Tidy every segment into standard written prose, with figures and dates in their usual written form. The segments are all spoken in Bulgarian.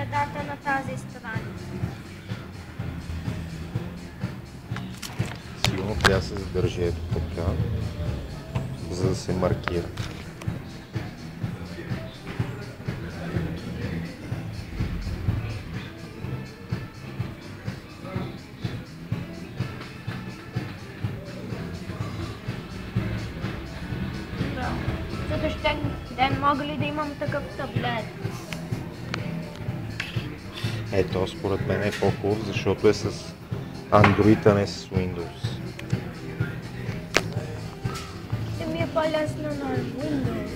средата на тази страница. Сигурно трябва да се задържи ето така, за да се маркира. Следващия ден мога ли да имам такъв таблет? Ето, според мен е по-хубав, защото е с Android, а не с Windows. Ще ми е по-лесно на Windows.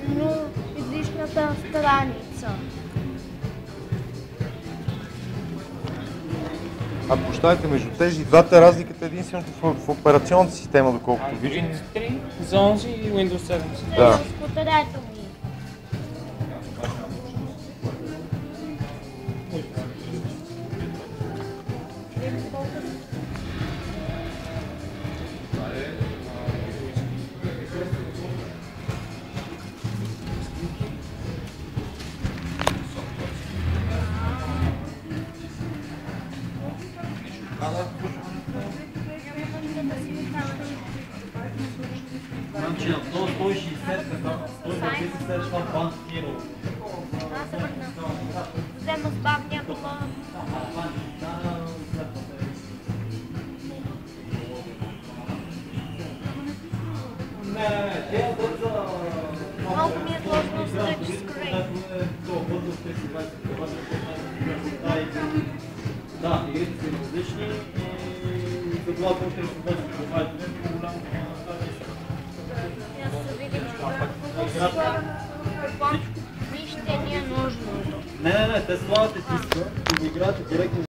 Но излишната страница. А прощайте, между тези двата разликата е единствено в операционната система, доколкото виждам. Windows 3 за 11 и Windows 7. Да. Скутерето ми. Значи на 160 така, 120 се среща банк Hero. Аз се върна. Взема с бавния кола. Не, те са... Малко ми е сложно с тъчскрин. Да, игрите са различни и следователно ще се бъдат по-голямо. Аз се видим какво ми ще ни е нужно. Не, те слагате диска и го играете директно.